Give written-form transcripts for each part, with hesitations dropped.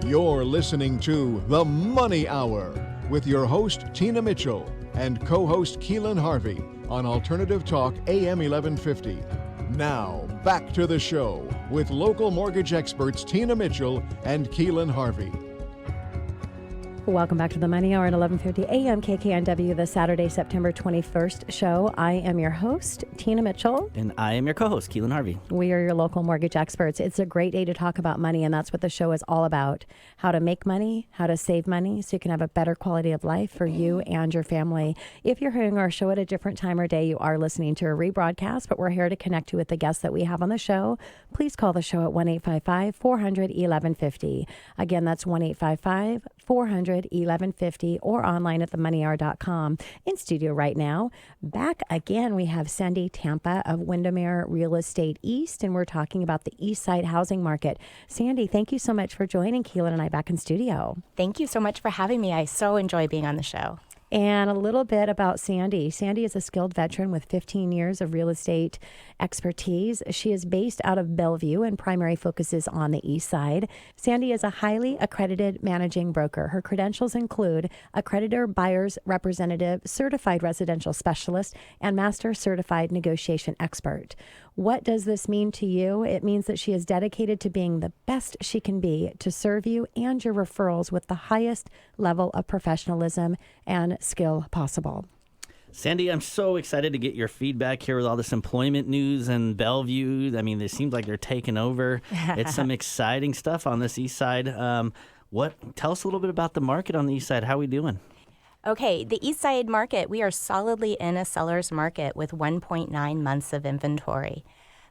You're listening to The Money Hour with your host, Tina Mitchell, and co-host Keelan Harvey on Alternative Talk AM 1150. Now, back to the show with local mortgage experts Tina Mitchell and Keelan Harvey. Welcome back to the Money Hour at 1150 AM KKNW, the Saturday, September 21st show. I am your host, Tina Mitchell. And I am your co-host, Keelan Harvey. We are your local mortgage experts. It's a great day to talk about money, and that's what the show is all about. How to make money, how to save money, so you can have a better quality of life for you and your family. If you're hearing our show at a different time or day, you are listening to a rebroadcast, but we're here to connect you with the guests that we have on the show. Please call the show at 1-855-400-1150. Again, that's 1-855-400-1150 or online at themoneyhour.com. In studio right now, back again, we have Sandi Tampa of Windermere Real Estate East, and we're talking about the Eastside housing market. Sandi, thank you so much for joining Keelan and I back in studio. Thank you so much for having me. I so enjoy being on the show. And a little bit about Sandi. Sandi is a skilled veteran with 15 years of real estate expertise. She is based out of Bellevue and primary focuses on the East Side. Sandi is a highly accredited managing broker. Her credentials include accreditor buyer's representative, certified residential specialist, and master certified negotiation expert. What does this mean to you? It means that she is dedicated to being the best she can be to serve you and your referrals with the highest level of professionalism and skill possible. Sandi, I'm so excited to get your feedback here with all this employment news and Bellevue. I mean, it seems like they're taking over. It's some exciting stuff on this East Side. Tell us a little bit about the market on the East Side. How are we doing? Okay, the East Side market, we are solidly in a seller's market with 1.9 months of inventory.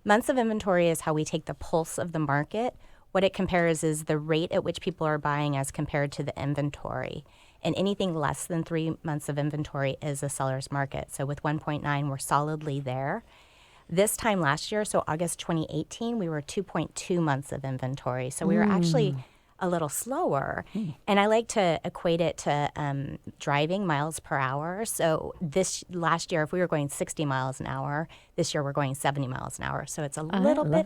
Months of inventory is how we take the pulse of the market. What it compares is the rate at which people are buying as compared to the inventory. And anything less than 3 months of inventory is a seller's market. So with 1.9, we're solidly there. This time last year, so August 2018, we were 2.2 months of inventory. So we were actually a little slower. And I like to equate it to driving miles per hour. So this last year, if we were going 60 miles an hour, this year we're going 70 miles an hour. So it's a little bit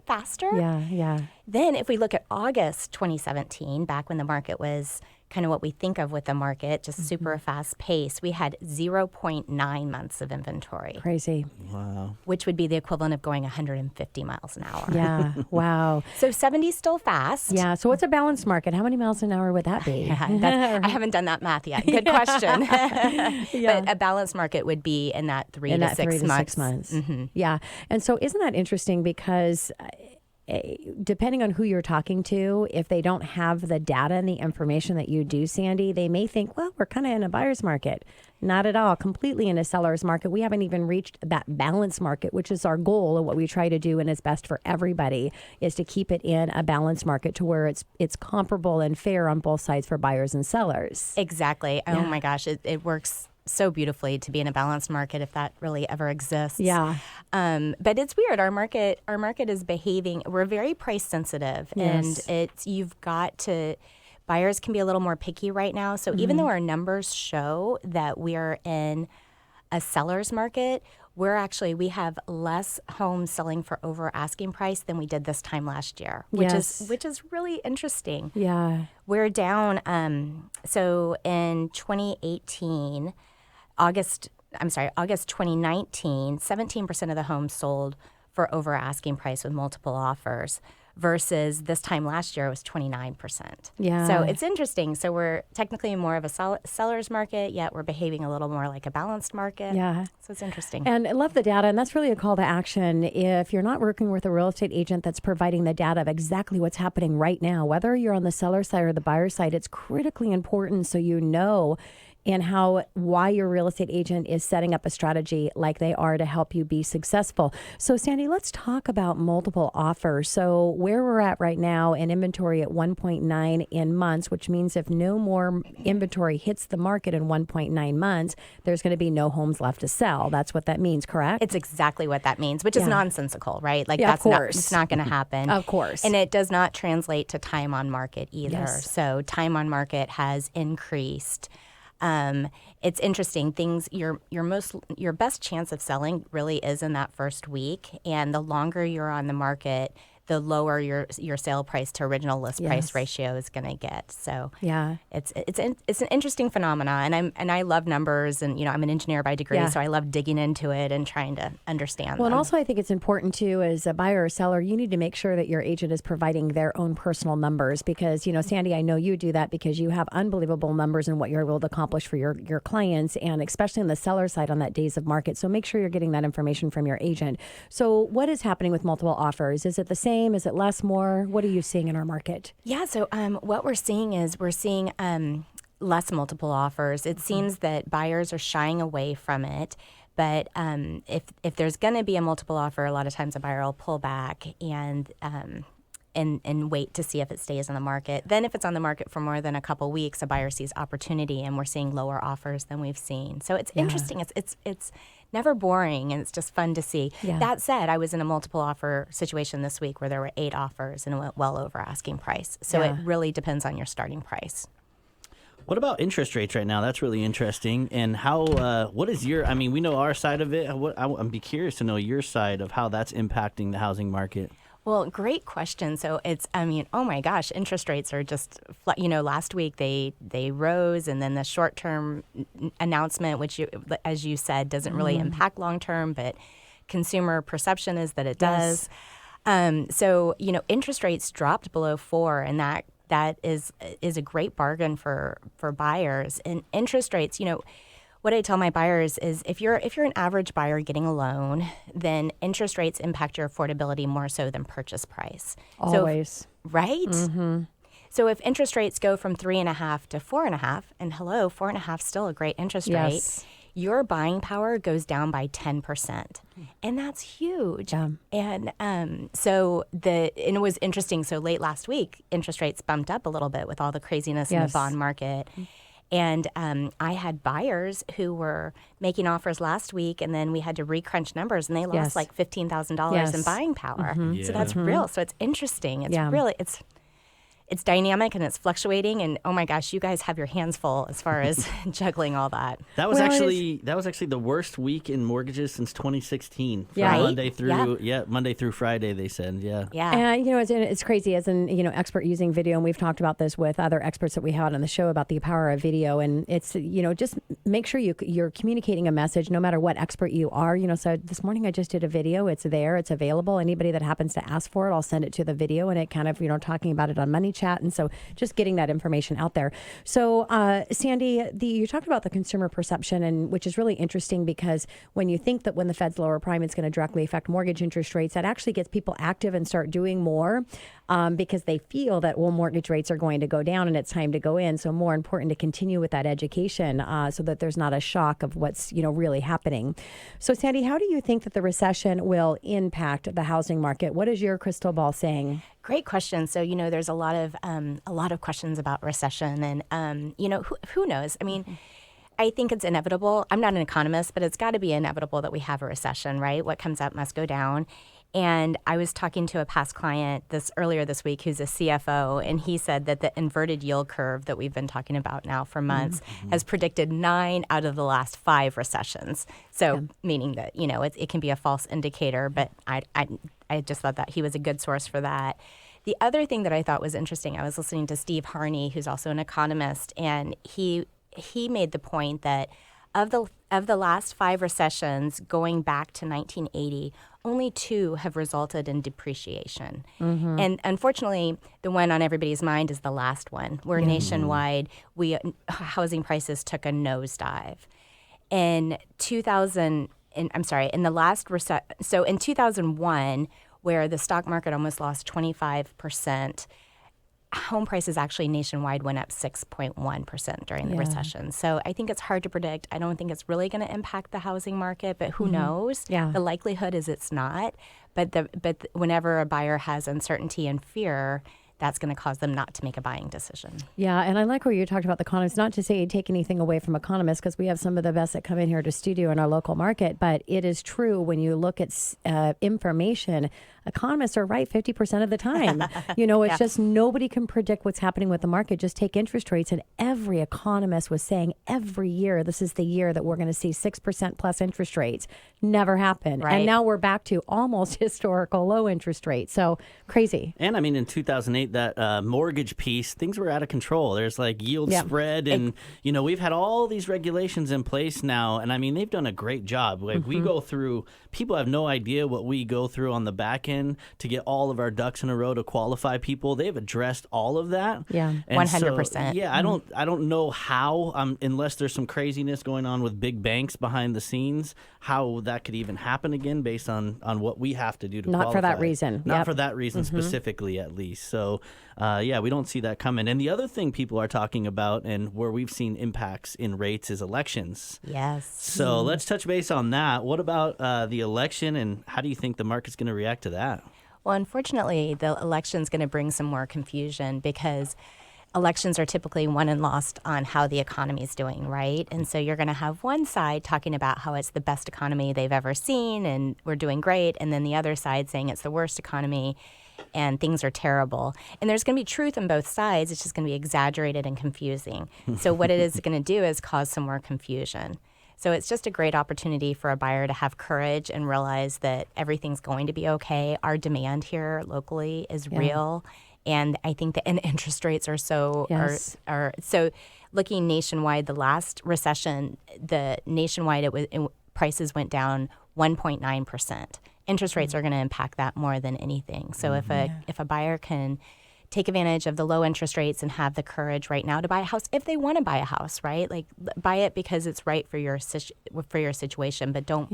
faster. Yeah. Then if we look at August 2017, back when the market was kind of what we think of with the market, just super fast pace, we had 0.9 months of inventory. Crazy. Wow. Which would be the equivalent of going 150 miles an hour. Yeah. Wow. So 70 is still fast. Yeah. So what's a balanced market? How many miles an hour would that be? I haven't done that math yet. Good question. Yeah. But a balanced market would be in that 3 to 6 months. Mm-hmm. Yeah. And so isn't that interesting because depending on who you're talking to, if they don't have the data and the information that you do, Sandi, they may think, well, we're kind of in a buyer's market. Not at all. Completely in a seller's market. We haven't even reached that balanced market, which is our goal and what we try to do and is best for everybody is to keep it in a balanced market to where it's comparable and fair on both sides for buyers and sellers. Exactly. Yeah. Oh my gosh, it works so beautifully to be in a balanced market if that really ever exists. Yeah. But it's weird. Our market is behaving. We're very price sensitive, Yes. and you've got to. Buyers can be a little more picky right now. So even though our numbers show that we're in a seller's market, we have less homes selling for over asking price than we did this time last year, which is really interesting. Yeah. We're down. So in 2018. August 2019, 17% of the homes sold for over asking price with multiple offers versus this time last year it was 29%. Yeah. So it's interesting. So we're technically more of a seller's market, yet we're behaving a little more like a balanced market. Yeah. So it's interesting. And I love the data, and that's really a call to action. If you're not working with a real estate agent that's providing the data of exactly what's happening right now, whether you're on the seller side or the buyer side, it's critically important so you know and why your real estate agent is setting up a strategy like they are to help you be successful. So Sandi, let's talk about multiple offers. So where we're at right now in inventory at 1.9 in months, which means if no more inventory hits the market in 1.9 months, there's going to be no homes left to sell. That's what that means, correct? It's exactly what that means, which is nonsensical, right? Like it's not going to happen. Of course. And it does not translate to time on market either. Yes. So time on market has increased. It's interesting. Your best chance of selling really is in that first week, and the longer you're on the market, the lower your sale price to original list price Yes. ratio is going to get. So Yeah. it's an interesting phenomena, and I love numbers, and I'm an engineer by degree, Yeah. so I love digging into it and trying to understand Well, and them. also I think it's important too, as a buyer or seller, you need to make sure that your agent is providing their own personal numbers because, Sandi, I know you do that because you have unbelievable numbers in what you're able to accomplish for your clients, and especially on the seller side on that days of market. So make sure you're getting that information from your agent. So what is happening with multiple offers? Is it the same? Is it less, more? What are you seeing in our market? Yeah, so what we're seeing is less multiple offers. It seems that buyers are shying away from it. But if there's going to be a multiple offer, a lot of times a buyer will pull back and wait to see if it stays on the market. Then if it's on the market for more than a couple weeks, a buyer sees opportunity, and we're seeing lower offers than we've seen. So it's interesting. It's never boring, and it's just fun to see. Yeah. That said, I was in a multiple offer situation this week where there were 8 offers and it went well over asking price. So Yeah. it really depends on your starting price. What about interest rates right now? That's really interesting. And how? What is your? I mean, we know our side of it. I'd be curious to know your side of how that's impacting the housing market. Well, great question. So oh my gosh, interest rates are just, last week they rose, and then the short-term announcement, which, as you said, doesn't really impact long-term, but consumer perception is that it does. So, interest rates dropped below 4, and that is a great bargain for buyers. And interest rates, what I tell my buyers is if you're an average buyer getting a loan, then interest rates impact your affordability more so than purchase price. Always. Right? Mm-hmm. So if interest rates go from 3.5 to 4.5, and 4.5 is still a great interest rate, your buying power goes down by 10%. And that's huge. Yeah. And so it was interesting. So late last week, interest rates bumped up a little bit with all the craziness in the bond market. And I had buyers who were making offers last week, and then we had to recrunch numbers, and they lost like $15,000 in buying power. So that's real. So it's interesting. It's really, it's dynamic and it's fluctuating, and oh my gosh, you guys have your hands full as far as juggling all that. That was actually the worst week in mortgages since 2016. From Yeah. Monday through Friday, they said. Yeah. And it's crazy as an expert using video, and we've talked about this with other experts that we had on the show about the power of video. And it's just make sure you're communicating a message, no matter what expert you are. So this morning I just did a video. It's there. It's available. Anybody that happens to ask for it, I'll send it to the video, and it kind of talking about it on Money Chat. And so just getting that information out there. So Sandi, you talked about the consumer perception, and which is really interesting because when you think that when the Fed's lower prime, it's going to directly affect mortgage interest rates, that actually gets people active and start doing more because they feel that, mortgage rates are going to go down and it's time to go in. So more important to continue with that education so that there's not a shock of what's, really happening. So Sandi, how do you think that the recession will impact the housing market? What is your crystal ball saying? Great question. So, there's a lot of questions about recession, and who knows? I mean, I think it's inevitable. I'm not an economist, but it's got to be inevitable that we have a recession, right? What comes up must go down. And I was talking to a past client earlier this week who's a CFO, and he said that the inverted yield curve that we've been talking about now for months has predicted 9 out of the last 5 recessions. So meaning that, it can be a false indicator, but I just thought that he was a good source for that. The other thing that I thought was interesting, I was listening to Steve Harney, who's also an economist, and he made the point that of the last 5 recessions going back to 1980, only 2 have resulted in depreciation. And unfortunately, the one on everybody's mind is the last one, where nationwide housing prices took a nosedive. In 2001, where the stock market almost lost 25%, home prices actually nationwide went up 6.1% during the recession. So I think it's hard to predict. I don't think it's really going to impact the housing market, but who knows? Yeah. The likelihood is it's not. But whenever a buyer has uncertainty and fear, that's going to cause them not to make a buying decision. Yeah, and I like where you talked about the economists, not to say take anything away from economists, because we have some of the best that come in here to studio in our local market, but it is true when you look at information, economists are right 50% of the time. It's just nobody can predict what's happening with the market. Just take interest rates, and every economist was saying every year, this is the year that we're going to see 6% plus interest rates. never happened. Right. And now we're back to almost historical low interest rates. So crazy. And I mean, in 2008, that mortgage piece, things were out of control. There's like yield spread, and we've had all these regulations in place now, and I mean, they've done a great job. Like we go through, people have no idea what we go through on the back end to get all of our ducks in a row to qualify people. They've addressed all of that. Yeah, And 100%. So, I don't know how, unless there's some craziness going on with big banks behind the scenes, how that could even happen again based on what we have to do to qualify. Not for that reason. Not for that reason specifically, at least. So, we don't see that coming. And the other thing people are talking about and where we've seen impacts in rates is elections. Yes. So let's touch base on that. What about the election, and how do you think the market's going to react to that? Well, unfortunately, the election's going to bring some more confusion because elections are typically won and lost on how the economy is doing, right? And so you're going to have one side talking about how it's the best economy they've ever seen and we're doing great, and then the other side saying it's the worst economy and things are terrible. And there's going to be truth on both sides. It's just going to be exaggerated and confusing. So what it is going to do is cause some more confusion. So it's just a great opportunity for a buyer to have courage and realize that everything's going to be okay. Our demand here locally is real. And I think that interest rates are so are so looking nationwide. The last recession, prices went down 1.9%. Interest rates are going to impact that more than anything. So if a buyer can take advantage of the low interest rates and have the courage right now to buy a house, if they want to buy a house, right? Like buy it because it's right for your situation, but don't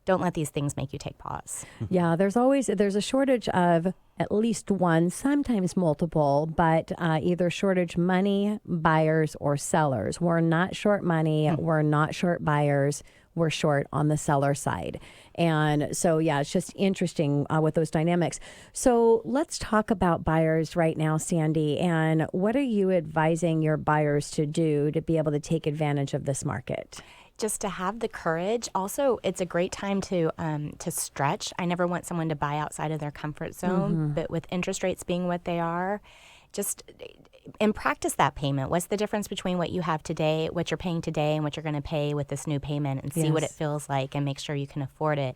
let these things make you take pause. Yeah, there's a shortage of at least one, sometimes multiple, but either shortage money, buyers, or sellers. We're not short money. We're not short buyers. We're short on the seller side. And so, it's just interesting with those dynamics. So let's talk about buyers right now, Sandi. And what are you advising your buyers to do to be able to take advantage of this market? Just to have the courage. Also, it's a great time to stretch. I never want someone to buy outside of their comfort zone, but with interest rates being what they are, and practice that payment. What's the difference between what you have today, what you're paying today, and what you're going to pay with this new payment, and see what it feels like, and make sure you can afford it.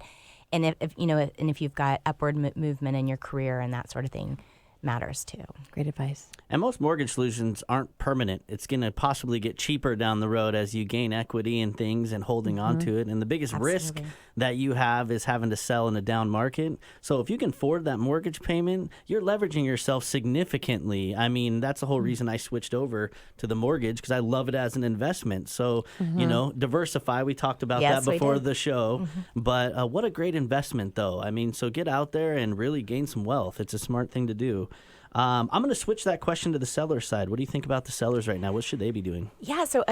And if you've got upward movement in your career and that sort of thing, matters too. Great advice. And most mortgage solutions aren't permanent. It's going to possibly get cheaper down the road as you gain equity and things and holding on to it. And the biggest risk that you have is having to sell in a down market. So if you can afford that mortgage payment, you're leveraging yourself significantly. I mean, that's the whole reason I switched over to the mortgage, because I love it as an investment. So, diversify. We talked about that before the show. But what a great investment, though. I mean, so get out there and really gain some wealth. It's a smart thing to do. I'm going to switch that question to the seller side. What do you think about the sellers right now? What should they be doing? Yeah, so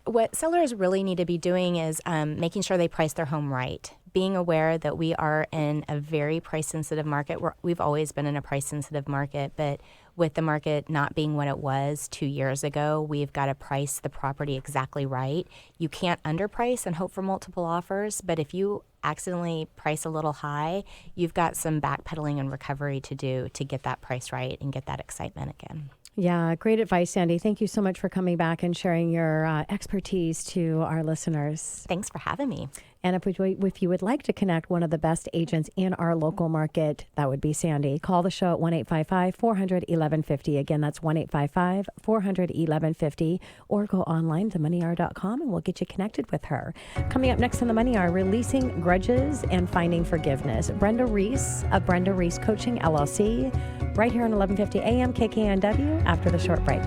what sellers really need to be doing is making sure they price their home right. Being aware that we are in a very price-sensitive market. We've always been in a price-sensitive market, but with the market not being what it was 2 years ago, we've got to price the property exactly right. You can't underprice and hope for multiple offers, but if you accidentally price a little high, you've got some backpedaling and recovery to do to get that price right and get that excitement again. Yeah, great advice, Sandi. Thank you so much for coming back and sharing your expertise to our listeners. Thanks for having me. And if you would like to connect one of the best agents in our local market, that would be Sandi. Call the show at 1-855-400-1150. Again, that's 1-855-400-1150. Or go online to moneyhour.com and we'll get you connected with her. Coming up next on the Money Hour, releasing grudges and finding forgiveness. Brenda Reese of Brenda Reese Coaching, LLC, right here on 1150 AM KKNW after the short break.